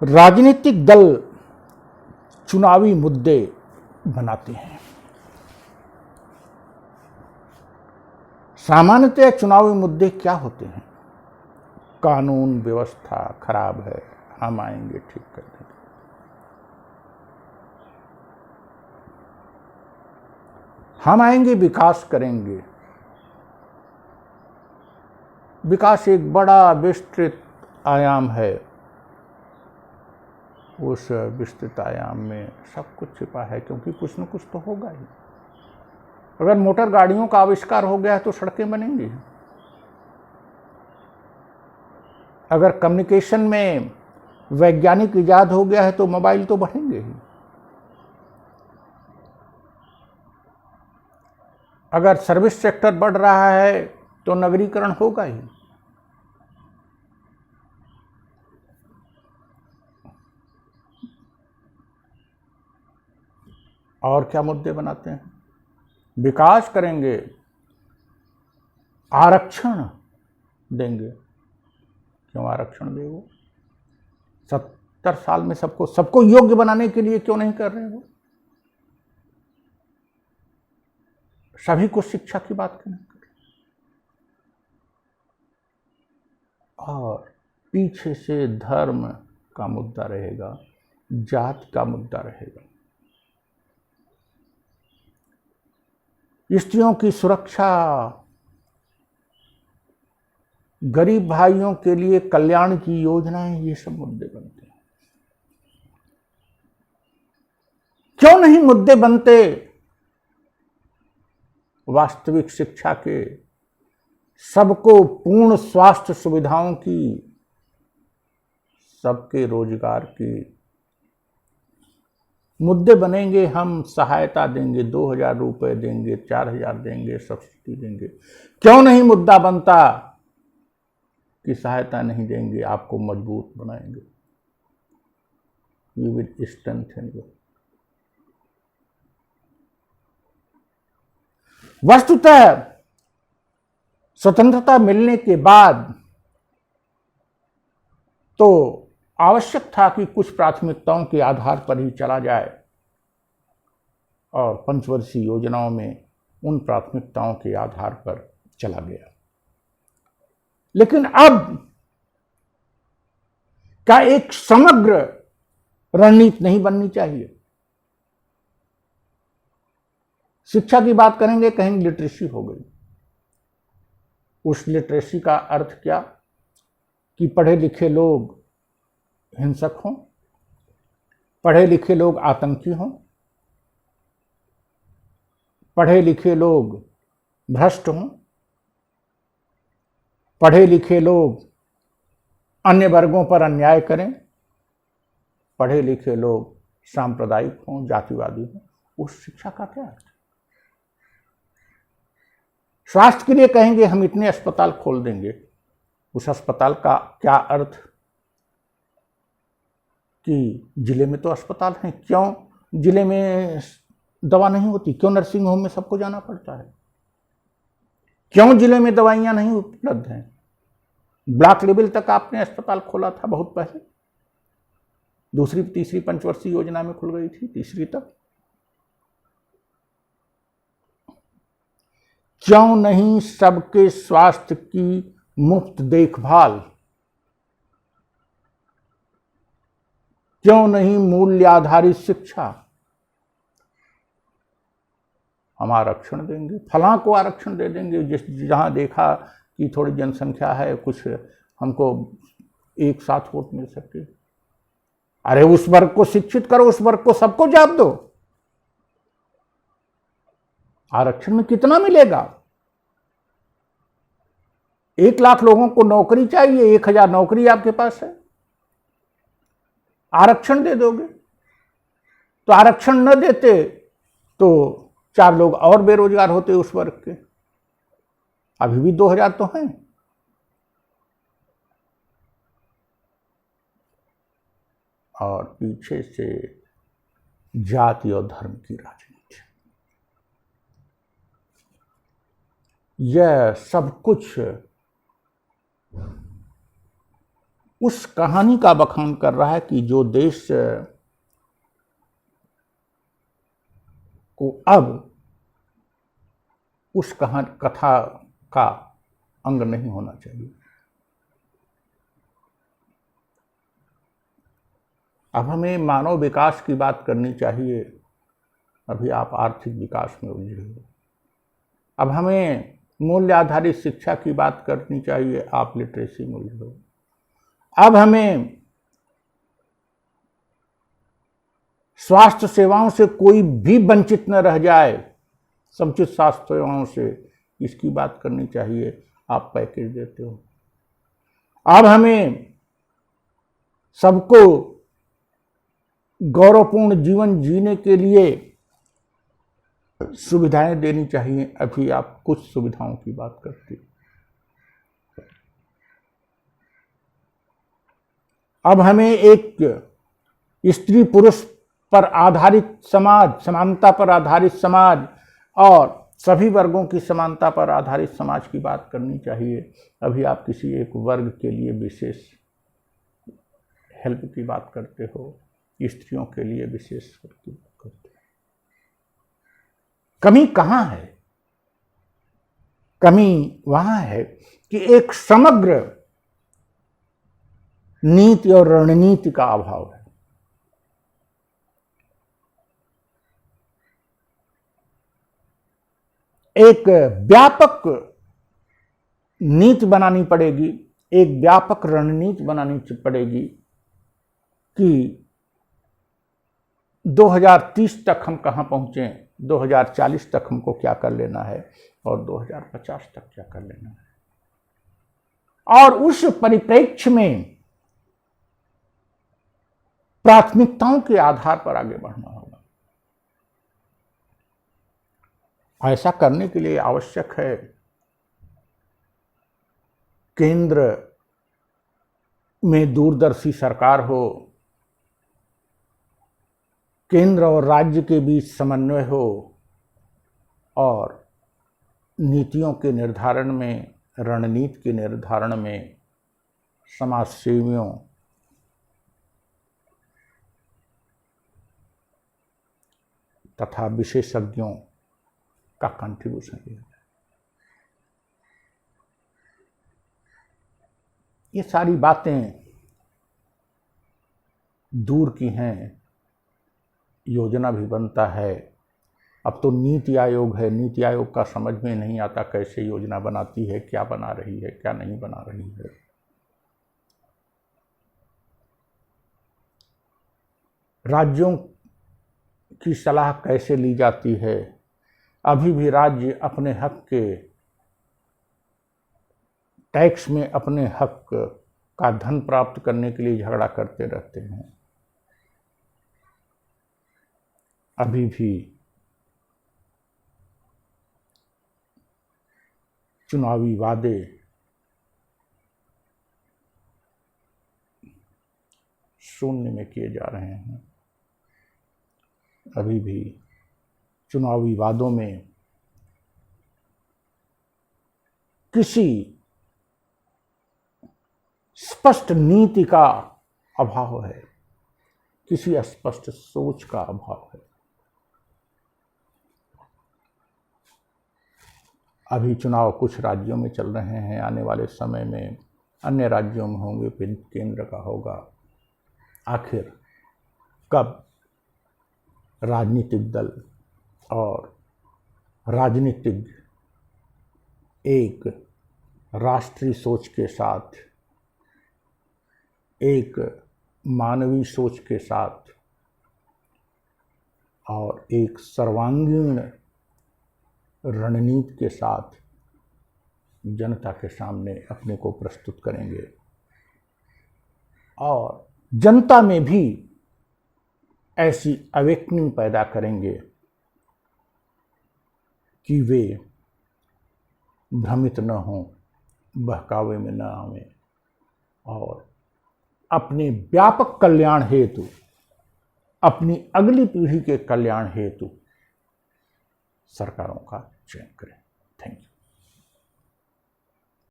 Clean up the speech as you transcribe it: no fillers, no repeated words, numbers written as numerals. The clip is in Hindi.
राजनीतिक दल चुनावी मुद्दे बनाते हैं। सामान्यतः चुनावी मुद्दे क्या होते हैं? कानून व्यवस्था खराब है, हम आएंगे ठीक कर देंगे। हम आएंगे विकास करेंगे। विकास एक बड़ा विस्तृत आयाम है। उस विस्तृत आयाम में सब कुछ छिपा है, क्योंकि कुछ न कुछ तो होगा ही। अगर मोटर गाड़ियों का आविष्कार हो गया है तो सड़कें बनेंगी। अगर कम्युनिकेशन में वैज्ञानिक इजाद हो गया है तो मोबाइल तो बढ़ेंगे ही। अगर सर्विस सेक्टर बढ़ रहा है तो नगरीकरण होगा ही। और क्या मुद्दे बनाते हैं? विकास करेंगे, आरक्षण देंगे। क्यों आरक्षण दे? वो 70 साल में सबको योग्य बनाने के लिए क्यों नहीं कर रहे हो? सभी को शिक्षा की बात क्यों नहीं कर रहे? और पीछे से धर्म का मुद्दा रहेगा, जाति का मुद्दा रहेगा। स्त्रियों की सुरक्षा, गरीब भाइयों के लिए कल्याण की योजनाएं, ये सब मुद्दे बनते हैं। क्यों नहीं मुद्दे बनते वास्तविक शिक्षा के, सबको पूर्ण स्वास्थ्य सुविधाओं की, सबके रोजगार की? मुद्दे बनेंगे, हम सहायता देंगे, 2000 रुपए देंगे, 4000 देंगे, सब्सिडी देंगे। क्यों नहीं मुद्दा बनता कि सहायता नहीं देंगे, आपको मजबूत बनाएंगे, वी विल स्ट्रेंथन यू। वस्तुतः स्वतंत्रता मिलने के बाद तो आवश्यक था कि कुछ प्राथमिकताओं के आधार पर ही चला जाए, और पंचवर्षीय योजनाओं में उन प्राथमिकताओं के आधार पर चला गया। लेकिन अब क्या एक समग्र रणनीति नहीं बननी चाहिए? शिक्षा की बात करेंगे, कहेंगे लिटरेसी हो गई। उस लिटरेसी का अर्थ क्या? कि पढ़े लिखे लोग हिंसक हों, पढ़े लिखे लोग आतंकी हों, पढ़े लिखे लोग भ्रष्ट हों, पढ़े लिखे लोग अन्य वर्गों पर अन्याय करें, पढ़े लिखे लोग सांप्रदायिक हों, जातिवादी हों। उस शिक्षा का क्या अर्थ? स्वास्थ्य के लिए कहेंगे हम इतने अस्पताल खोल देंगे। उस अस्पताल का क्या अर्थ कि जिले में तो अस्पताल हैं, क्यों जिले में दवा नहीं होती? क्यों नर्सिंग होम में सबको जाना पड़ता है? क्यों जिले में दवाइयां नहीं उपलब्ध हैं? ब्लॉक लेवल तक आपने अस्पताल खोला था बहुत पहले, दूसरी तीसरी पंचवर्षीय योजना में खुल गई थी, तीसरी तक। क्यों नहीं सबके स्वास्थ्य की मुफ्त देखभाल? क्यों नहीं मूल्य आधारित शिक्षा? हम आरक्षण देंगे, फलां को आरक्षण दे देंगे, जहां देखा कि थोड़ी जनसंख्या है, कुछ हमको एक साथ वोट मिल सके। अरे उस वर्ग को शिक्षित करो, उस वर्ग को सबको जाप दो। आरक्षण में कितना मिलेगा? 1 लाख लोगों को नौकरी चाहिए, 1000 नौकरी आपके पास है, आरक्षण दे दोगे। तो आरक्षण न देते तो 4 लोग और बेरोजगार होते उस वर्ग के। अभी भी 2000 तो हैं। और पीछे से जाति और धर्म की राजनीति, यह सब कुछ उस कहानी का बखान कर रहा है कि जो देश को अब उस कथा का अंग नहीं होना चाहिए। अब हमें मानव विकास की बात करनी चाहिए, अभी आप आर्थिक विकास में उलझे हो। अब हमें मूल्य आधारित शिक्षा की बात करनी चाहिए, आप लिटरेसी में उलझे हो। अब हमें स्वास्थ्य सेवाओं से कोई भी वंचित न रह जाए, समुचित स्वास्थ्य सेवाओं से, इसकी बात करनी चाहिए, आप पैकेज देते हो। अब हमें सबको गौरवपूर्ण जीवन जीने के लिए सुविधाएं देनी चाहिए, अभी आप कुछ सुविधाओं की बात करते हो। अब हमें एक स्त्री पुरुष पर आधारित समाज, समानता पर आधारित समाज और सभी वर्गों की समानता पर आधारित समाज की बात करनी चाहिए, अभी आप किसी एक वर्ग के लिए विशेष हेल्प की बात करते हो, स्त्रियों के लिए विशेष हेल्प की बात करते हो। कमी कहाँ है? कमी वहां है कि एक समग्र नीति और रणनीति का अभाव है। एक व्यापक नीति बनानी पड़ेगी, एक व्यापक रणनीति बनानी पड़ेगी कि 2030 तक हम कहां पहुंचे, 2040 तक हमको क्या कर लेना है और 2050 तक क्या कर लेना है। और उस परिप्रेक्ष्य में प्राथमिकताओं के आधार पर आगे बढ़ना होगा। ऐसा करने के लिए आवश्यक है केंद्र में दूरदर्शी सरकार हो, केंद्र और राज्य के बीच समन्वय हो और नीतियों के निर्धारण में, रणनीति के निर्धारण में समाज सेवियों तथा विशेषज्ञों का कंट्रीब्यूशन दिया जाए। ये सारी बातें दूर की हैं, योजना भी बनता है। अब तो नीति आयोग है, नीति आयोग का समझ में नहीं आता कैसे योजना बनाती है, क्या बना रही है, क्या नहीं बना रही है। राज्यों की सलाह कैसे ली जाती है, अभी भी राज्य अपने हक के टैक्स में अपने हक का धन प्राप्त करने के लिए झगड़ा करते रहते हैं। अभी भी चुनावी वादे शून्य में किए जा रहे हैं। अभी भी चुनावी वादों में किसी स्पष्ट नीति का अभाव है, किसी स्पष्ट सोच का अभाव है। अभी चुनाव कुछ राज्यों में चल रहे हैं, आने वाले समय में अन्य राज्यों में होंगे, फिर केंद्र का होगा। आखिर कब राजनीतिक दल और राजनीतिज्ञ एक राष्ट्रीय सोच के साथ, एक मानवीय सोच के साथ और एक सर्वांगीण रणनीति के साथ जनता के सामने अपने को प्रस्तुत करेंगे और जनता में भी ऐसी अवेकनिंग पैदा करेंगे कि वे भ्रमित न हों, बहकावे में न आवें और अपने व्यापक कल्याण हेतु, अपनी अगली पीढ़ी के कल्याण हेतु सरकारों का चयन करें।